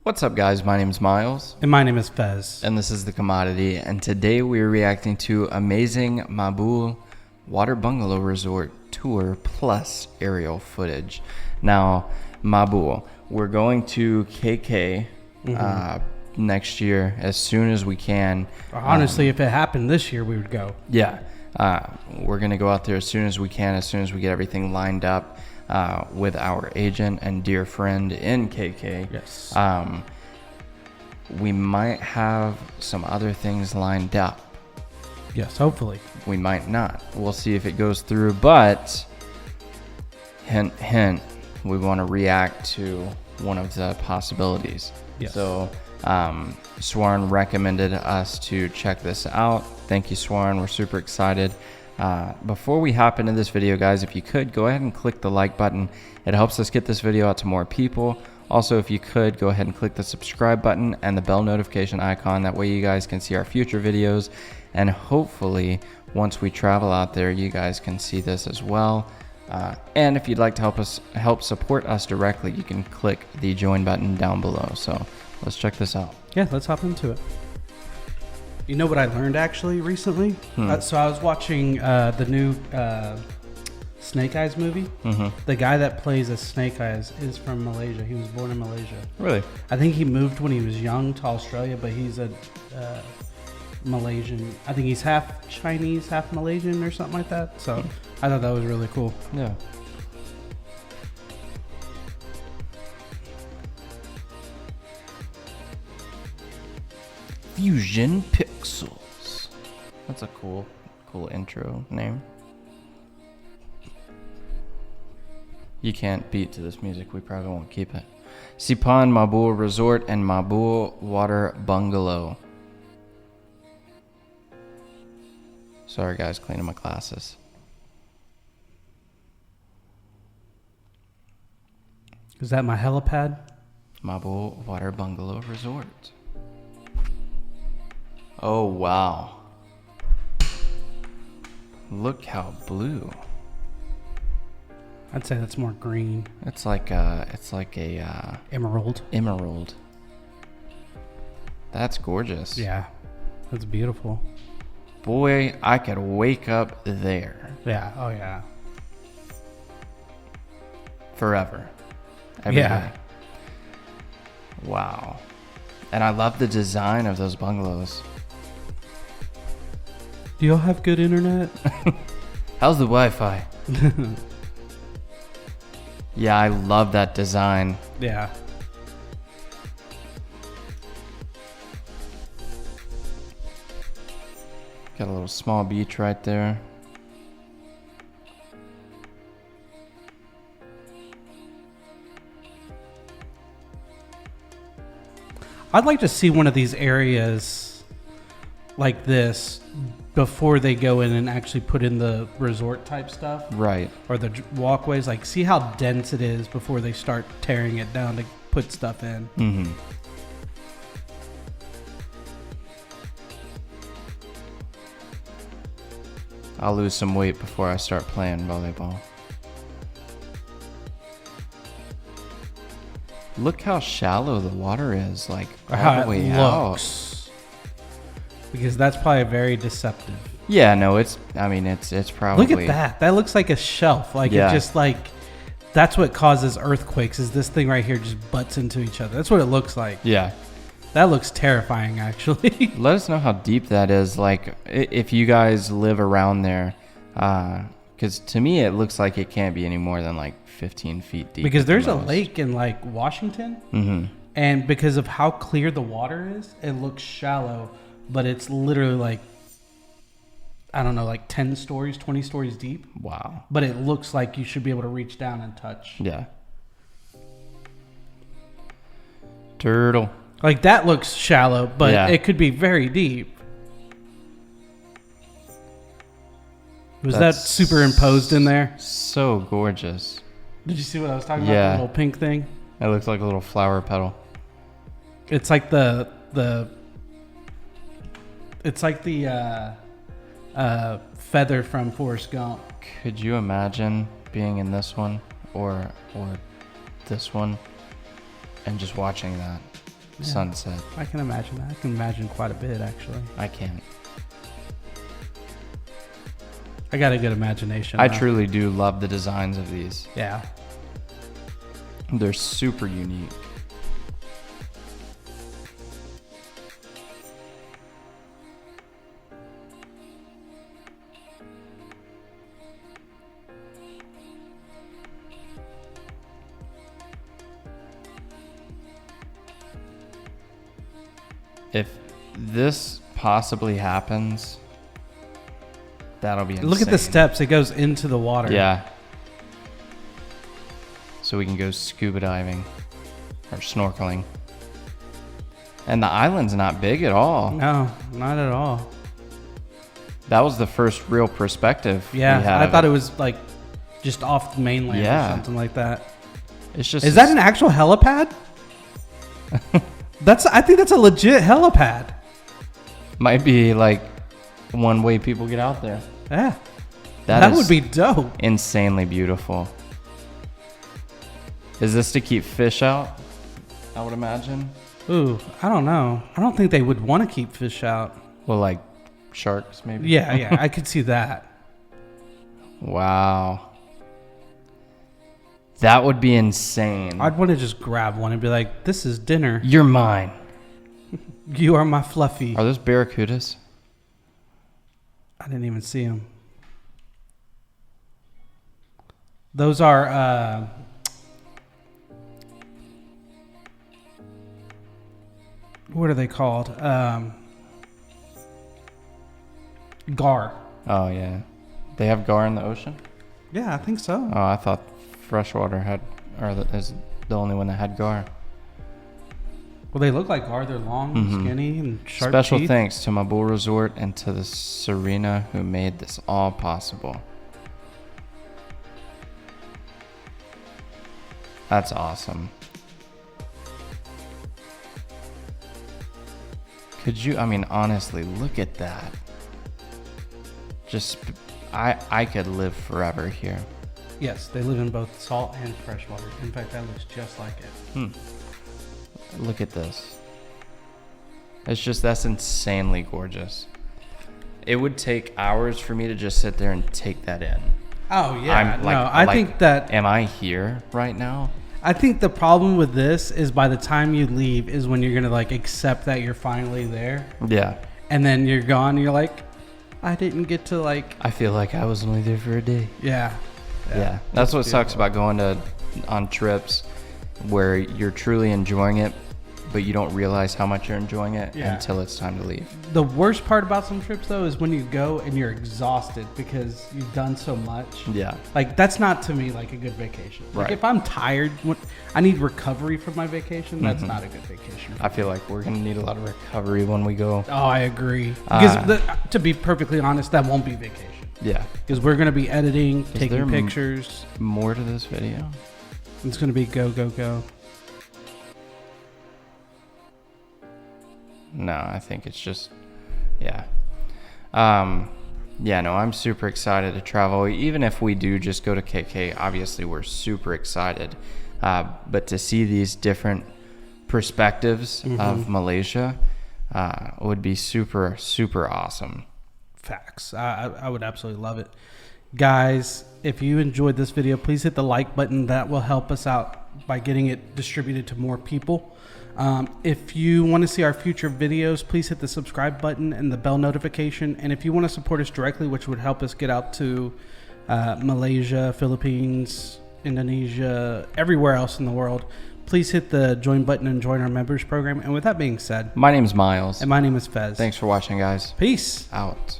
What's up, guys? My name is Miles. And my name is Fez. And this is The Commodity. And today we are reacting to amazing Mabul Water Bungalow Resort Tour plus aerial footage. Now, Mabul, we're going to KK next year as soon as we can. Honestly, if it happened this year, we would go. Yeah. We're going to go out there as soon as we can, as soon as we get everything lined up. With our agent and dear friend in KK. Yes. We might have some other things lined up. Yes, hopefully. We might not. We'll see if it goes through, but hint, hint, we want to react to one of the possibilities. Yes. So Swarn recommended us to check this out. Thank you, Swarn. We're super excited. Before we hop into this video, guys, if you could go ahead and click the like button. It helps us get this video out to more people. Also, if you could go ahead and click the subscribe button and the bell notification icon. That way you guys can see our future videos, and hopefully once we travel out there, you guys can see this as well. And if you'd like to help support us directly, you can click the join button down below. So let's check this out. Yeah, let's hop into it. You know what I learned actually recently? So I was watching the new Snake Eyes movie. The guy that plays as Snake Eyes is from Malaysia. He was born in Malaysia. Really? I think he moved when he was young to Australia, but he's a Malaysian. I think he's half Chinese, half Malaysian or something like that. So I thought that was really cool. Yeah. Fusion Pixels. That's a cool intro name. You can't beat to this music. We probably won't keep it. Sipadan Mabul Resort and Mabul Water Bungalow. Sorry, guys, cleaning my glasses. Is that my helipad? Mabul Water Bungalow Resort. Oh, wow. Look how blue. I'd say that's more green. It's like a Emerald. emerald. That's gorgeous. Yeah, that's beautiful. Boy, I could wake up there. Yeah, oh yeah. Forever. Every Yeah. day. Wow. And I love the design of those bungalows. Do y'all have good internet? How's the Wi-Fi? Yeah, I love that design. Yeah. Got a little small beach right there. I'd like to see one of these areas like this before they go in and actually put in the resort type stuff. Right. Or the walkways. Like, see how dense it is before they start tearing it down to put stuff in. Mm-hmm. I'll lose some weight before I start playing volleyball. Look how shallow the water is, like all the way out. Because that's probably very deceptive. Yeah, no, it's probably. Look at that. That looks like a shelf. Like, Yeah. it just like, that's what causes earthquakes, is this thing right here just butts into each other. That's what it looks like. Yeah. That looks terrifying, actually. Let us know how deep that is. Like, if you guys live around there, because to me it looks like it can't be any more than like 15 feet deep. Because there's a most. lake in like Washington, Mm-hmm. and because of how clear the water is, it looks shallow, but it's literally like, I don't know, like 10 stories, 20 stories deep. Wow. But it looks like you should be able to reach down and touch. Yeah. Turtle. Like, that looks shallow, but Yeah. it could be very deep. Was That's that superimposed in there? So gorgeous. Did you see what I was talking Yeah. about? The little pink thing? It looks like a little flower petal. It's like the feather from Forrest Gump. Could you imagine being in this one or this one and just watching that? sunset. I can imagine that. I can imagine quite a bit, actually. I can't. I got a good imagination. I truly do love the designs of these. Yeah. They're super unique. If this possibly happens, that'll be insane. Look at the steps. It goes into the water. Yeah. So we can go scuba diving or snorkeling. And the island's not big at all. No, not at all. That was the first real perspective. Yeah, we had I thought it was like just off the mainland or something like that. It's just. Is that an actual helipad? I think that's a legit helipad. Might be like one way people get out there. Yeah. That would be dope. Insanely beautiful. Is this to keep fish out? I would imagine. Ooh, I don't know. I don't think they would want to keep fish out. Well, like sharks maybe? Yeah, I could see that. Wow. That would be insane. I'd want to just grab one and be like, this is dinner. You're mine. You are my fluffy. Are those barracudas? I didn't even see them. Those are... what are they called? Gar. Oh, yeah. They have gar in the ocean? Yeah, I think so. Oh, I thought freshwater is the only one that had gar. Well, they look like gar. They're long, skinny, and sharp Special teeth. thanks to Mabul Resort and to the Serena who made this all possible. That's awesome. Could you, honestly, look at that. I could live forever here. Yes, they live in both salt and freshwater. In fact, that looks just like it. Look at this. That's insanely gorgeous. It would take hours for me to just sit there and take that in. Oh, yeah. I think that... Am I here right now? I think the problem with this is by the time you leave is when you're going to like accept that you're finally there. Yeah. And then you're gone and you're like, I didn't get to like... I feel like I was only there for a day. Yeah. Yeah. That's what sucks about going on trips where you're truly enjoying it, but you don't realize how much you're enjoying it until it's time to leave. The worst part about some trips, though, is when you go and you're exhausted because you've done so much. Yeah. Like, that's not, to me, like a good vacation. Like, Right. if I'm tired, I need recovery from my vacation, that's not a good vacation. I feel like we're going to need a lot of recovery when we go. Oh, I agree. Because, to be perfectly honest, that won't be vacation. Yeah. Because we're going to be editing, Is taking there pictures. More to this video? It's going to be go, go, go. No, I think it's just, yeah. I'm super excited to travel. Even if we do just go to KK, obviously we're super excited. But to see these different perspectives of Malaysia would be super, super awesome. Facts. I would absolutely love it. Guys, if you enjoyed this video, please hit the like button. That will help us out by getting it distributed to more people. If you want to see our future videos, please hit the subscribe button and the bell notification. And if you want to support us directly, which would help us get out to Malaysia, Philippines, Indonesia, everywhere else in the world, please hit the join button and join our members program. And with that being said, My name's Miles. and my name is Fez. Thanks for watching, guys. Peace. Out.